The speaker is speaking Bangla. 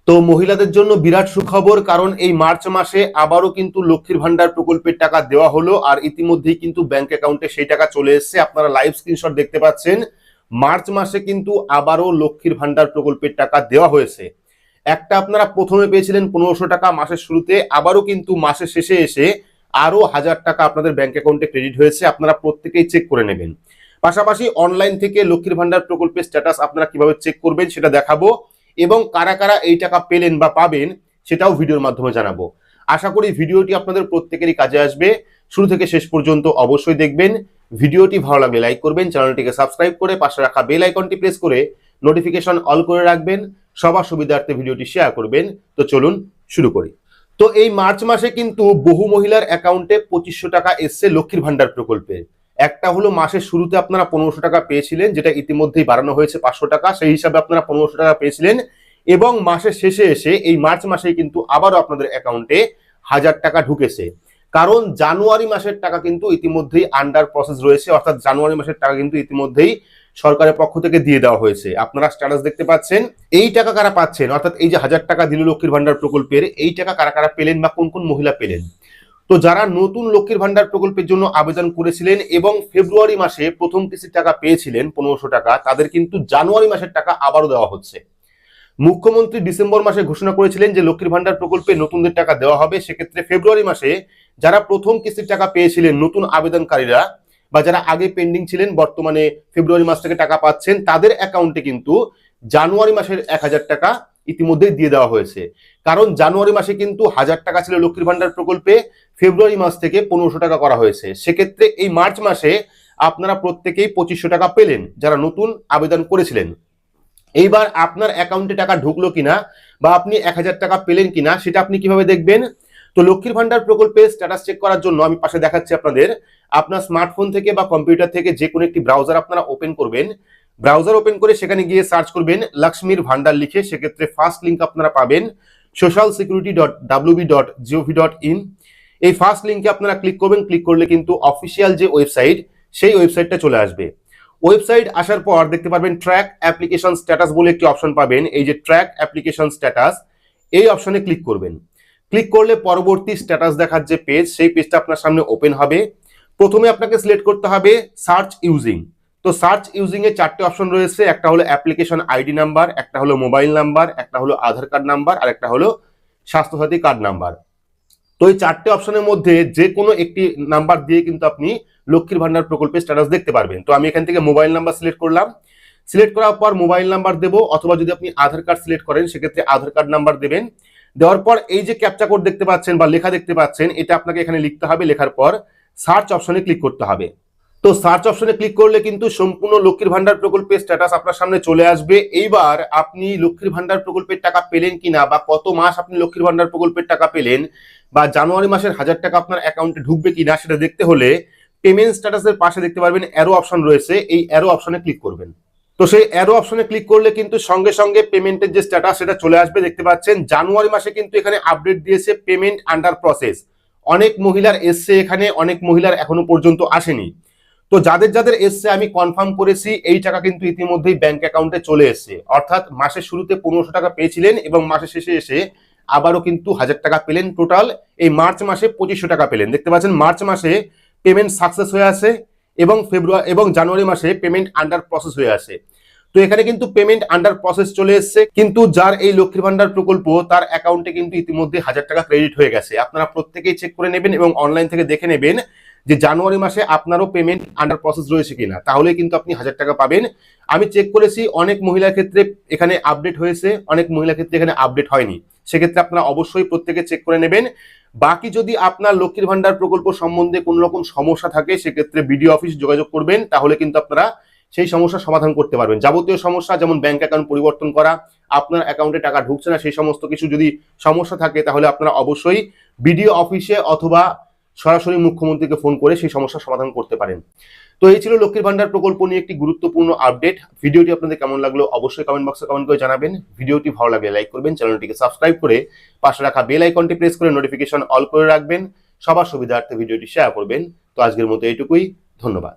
তো মহিলাদের জন্য বিরাট সুখবর, কারণ এই মার্চ মাসে আবারও কিন্তু লক্ষ্মীর ভান্ডার প্রকল্পের টাকা দেওয়া হলো আর ইতিমধ্যেই কিন্তু ব্যাংক অ্যাকাউন্টে সেই টাকা চলে এসেছে। আপনারা লাইভ স্ক্রিনশট দেখতে পাচ্ছেন। মার্চ মাসে কিন্তু আবারও লক্ষ্মীর ভান্ডার প্রকল্পের টাকা দেওয়া হয়েছে। একটা আপনারা প্রথমে পেয়েছিলেন 1500 টাকা মাসের শুরুতে, আবারও কিন্তু মাসের শেষে এসে আরো 1000 টাকা আপনাদের ব্যাংক অ্যাকাউন্টে ক্রেডিট হয়েছে। আপনারা প্রত্যেকেই চেক করে নেবেন। পাশাপাশি অনলাইন থেকে লক্ষ্মীর ভান্ডার প্রকল্পের স্ট্যাটাস আপনারা কিভাবে চেক করবেন সেটা দেখাবো, এবং কারা কারা এই টাকা পেলেন বা পাবেন সেটাও ভিডিওর মাধ্যমে জানাবো। আশা করি ভিডিওটি আপনাদের প্রত্যেকেরই কাজে আসবে। শুরু থেকে শেষ পর্যন্ত অবশ্যই দেখবেন। ভিডিওটি ভালো লাগলে লাইক করবেন, চ্যানেলটিকে সাবস্ক্রাইব করে পাশে রাখা বেল আইকনটি প্রেস করে নোটিফিকেশন অল করে রাখবেন। সবার সুবিধার্থে ভিডিওটি শেয়ার করবেন। তো চলুন শুরু করি। তো এই মার্চ মাসে কিন্তু বহু মহিলার অ্যাকাউন্টে 2500 টাকা এসছে লক্ষ্মীর ভান্ডার প্রকল্পে। একটা হলো মাসের শুরুতে আপনারা 1500 টাকা পেয়েছিলেন, যেটা ইতিমধ্যেই বাড়ানো হয়েছে 500 টাকা, সেই হিসাবে আপনারা 1500 টাকা পেয়েছিলেন। এবং মাসের শেষে এসে এই মার্চ মাসে কিন্তু আবারও আপনাদের অ্যাকাউন্টে 1000 টাকা ঢুকেছে। কারণ জানুয়ারি মাসের টাকা কিন্তু ইতিমধ্যেই আন্ডার প্রসেস রয়েছে, অর্থাৎ জানুয়ারি মাসের টাকা কিন্তু ইতিমধ্যেই সরকারের পক্ষ থেকে দিয়ে দেওয়া হয়েছে। আপনারা স্ট্যাটাস দেখতে পাচ্ছেন। এই টাকা কারা পাচ্ছেন, অর্থাৎ এই যে 1000 টাকা দিল লক্ষ্মীর ভান্ডার প্রকল্পের, এই টাকা কারা কারা পেলেন বা কোন কোন মহিলা পেলেন। তো যারা নতুন লক্ষ্মীর ভান্ডার প্রকল্পের জন্য আবেদন করেছিলেন এবং ফেব্রুয়ারি মাসে প্রথম কিস্তির টাকা পেয়েছিলেন 1500 টাকা, তাদের কিন্তু জানুয়ারি মাসের টাকা আবারও দেওয়া হচ্ছে। মুখ্যমন্ত্রী ডিসেম্বর মাসে ঘোষণা করেছিলেন যে লক্ষ্মীর ভান্ডার প্রকল্পে নতুনদের টাকা দেওয়া হবে। সেক্ষেত্রে ফেব্রুয়ারি মাসে যারা প্রথম কিস্তির টাকা পেয়েছিলেন নতুন আবেদনকারীরা, বা যারা আগে পেন্ডিং ছিলেন বর্তমানে ফেব্রুয়ারি মাস থেকে টাকা পাচ্ছেন, তাদের অ্যাকাউন্টে কিন্তু জানুয়ারি মাসের 1000 টাকা ইতিমধ্যেই দিয়ে দেওয়া হয়েছে। কারণ জানুয়ারি মাসে কিন্তু 1000 টাকা ছিল লক্ষ্মীর ভান্ডার প্রকল্পে, ফেব্রুয়ারি মাস থেকে 1500 টাকা করা হয়েছে। সেক্ষেত্রে এই মার্চ মাসে আপনারা প্রত্যেকেই 2500 টাকা পেলেন যারা নতুন আবেদন করেছিলেন। এইবার আপনার অ্যাকাউন্টে টাকা ঢুকলো কিনা বা আপনি 1000 টাকা পেলেন কিনা সেটা আপনি কিভাবে দেখবেন। তো লক্ষ্মীর ভান্ডার প্রকল্পে স্ট্যাটাস চেক করার জন্য আমি পাশে দেখাচ্ছি আপনাদের। আপনার স্মার্টফোন থেকে বা কম্পিউটার থেকে যে কোনো একটি ব্রাউজার আপনারা ওপেন করবেন। ব্রাউজার ওপেন করে সেখানে গিয়ে সার্চ করবেন লক্ষ্মীর ভান্ডার লিখে। সেক্ষেত্রে ফার্স্ট লিঙ্ক আপনারা পাবেন socialsecurity.wb.gov.in। এই ফার্স্ট লিঙ্কে আপনারা ক্লিক করবেন। ক্লিক করলে কিন্তু অফিসিয়াল যে ওয়েবসাইট, সেই ওয়েবসাইটটা চলে আসবে। ওয়েবসাইট আসার পর দেখতে পারবেন ট্র্যাক অ্যাপ্লিকেশন স্ট্যাটাস বলে একটি অপশন পাবেন। এই যে ট্র্যাক অ্যাপ্লিকেশন স্ট্যাটাস, এই অপশনে ক্লিক করবেন। ক্লিক করলে পরবর্তী স্ট্যাটাস দেখার যে পেজ, সেই পেজটা আপনার সামনে ওপেন হবে। প্রথমে আপনাকে সিলেক্ট করতে হবে সার্চ ইউজিং। তো সার্চ ইউজিং এ 4টে অপশন রয়েছে। একটা হলো অ্যাপ্লিকেশন আইডি নাম্বার, একটা হলো মোবাইল নাম্বার, একটা হলো আধার কার্ড নাম্বার, আর একটা হলো স্বাস্থ্যসাথী কার্ড নাম্বার। তো এই 4টে অপশনের মধ্যে যে কোনো একটি নাম্বার দিয়ে কিন্তু আপনি লক্ষ্মীর ভান্ডার প্রকল্পের স্ট্যাটাস দেখতে পারবেন। তো আমি এখান থেকে মোবাইল নাম্বার সিলেক্ট করলাম। সিলেক্ট করার পর মোবাইল নাম্বার দেবো, অথবা যদি আপনি আধার কার্ড সিলেক্ট করেন সেক্ষেত্রে আধার কার্ড নাম্বার দেবেন। দেওয়ার পর এই যে ক্যাপচা কোড দেখতে পাচ্ছেন বা লেখা দেখতে পাচ্ছেন, এটা আপনাকে এখানে লিখতে হবে। লেখার পর সার্চ অপশনে ক্লিক করতে হবে। তো সার্চ অপশনে ক্লিক করলে কিন্তু সম্পূর্ণ লক্ষ্মীর ভান্ডার প্রকল্পের স্ট্যাটাস আপনার সামনে চলে আসবে। এইবার আপনি লক্ষ্মীর ভান্ডার প্রকল্পের টাকা পেলেন কিনা, বা কত মাস আপনি লক্ষ্মীর ভান্ডার প্রকল্পের টাকা পেলেন, বা জানুয়ারি মাসের 1000 টাকা আপনার অ্যাকাউন্টে ঢুকবে কিনা সেটা দেখতে হলে পেমেন্ট স্ট্যাটাসের পাশে দেখতে পারবেন অ্যারো অপশন রয়েছে। এই অ্যারো অপশনে ক্লিক করবেন। তো সেই অ্যারো অপশনে ক্লিক করলে কিন্তু সঙ্গে সঙ্গে পেমেন্টের যে স্ট্যাটাস সেটা চলে আসবে। দেখতে পাচ্ছেন জানুয়ারি মাসে কিন্তু এখানে আপডেট দিয়েছে পেমেন্ট আন্ডার প্রসেস। অনেক মহিলার এসছে এখানে, অনেক মহিলার এখনো পর্যন্ত আসেনি। তো যাদের যাদের এসছে আমি কনফার্ম করেছি, এই টাকা কিন্তু ইতিমধ্যেই ব্যাংক অ্যাকাউন্টে চলে এসছে। অর্থাৎ মাসের শুরুতে 1500 টাকা পেয়েছিলেন এবং মাসের শেষে এসে আবারও কিন্তু 1000 টাকা পেলেন। টোটাল এই মার্চ মাসে 2500 টাকা পেলেন। দেখতে পাচ্ছেন মার্চ মাসে পেমেন্ট সাকসেস হয়ে আছে এবং ফেব্রুয়ারি এবং জানুয়ারি মাসে পেমেন্ট আন্ডার প্রসেস হয়ে আছে। তো এখানে কিন্তু পেমেন্ট আন্ডার প্রসেস চলে এসছে, কিন্তু যার এই লক্ষ্মীর ভান্ডার প্রকল্প তার অ্যাকাউন্টে কিন্তু ইতিমধ্যে 1000 টাকা ক্রেডিট হয়ে গেছে। আপনারা প্রত্যেকেই চেক করে নেবেন এবং অনলাইন থেকে দেখে নেবেন যে জানুয়ারি মাসে আপনারও পেমেন্ট আন্ডার প্রসেস রয়েছে কিনা, তাহলে কিন্তু আপনি 1000 টাকা পাবেন। আমি চেক করেছি অনেক মহিলার ক্ষেত্রে এখানে আপডেট হয়েছে, অনেক মহিলার ক্ষেত্রে এখানে আপডেট হয়নি। সেক্ষেত্রে আপনারা অবশ্যই প্রত্যেকে চেক করে নেবেন। বাকি যদি আপনার লক্ষ্মীর ভান্ডার প্রকল্প সম্বন্ধে কোনো রকম সমস্যা থাকে সেক্ষেত্রে বিডিও অফিস যোগাযোগ করবেন, তাহলে কিন্তু আপনারা সেই সমস্যার সমাধান করতে পারবেন। যাবতীয় সমস্যা যেমন ব্যাংক অ্যাকাউন্ট পরিবর্তন করা, আপনার অ্যাকাউন্টে টাকা ঢুকছে না, সেই সমস্ত কিছু যদি সমস্যা থাকে তাহলে আপনারা অবশ্যই বিডিও অফিসে অথবা সরাসরি মুখ্যমন্ত্রীকে ফোন করে সেই সমস্যার সমাধান করতে পারেন। তো এই ছিল লক্ষ্মীর ভান্ডার প্রকল্প নিয়ে একটি গুরুত্বপূর্ণ আপডেট। ভিডিওটি আপনাদের কেমন লাগলো অবশ্যই কমেন্ট বক্সে কমেন্ট করে জানাবেন। ভিডিওটি ভালো লাগলে লাইক করবেন, চ্যানেলটিকে সাবস্ক্রাইব করে পাশে রাখা বেল আইকনটি প্রেস করে নোটিফিকেশন অল করে রাখবেন। সবার সুবিধার্থে ভিডিওটি শেয়ার করবেন। তো আজকের মতো এইটুকুই, ধন্যবাদ।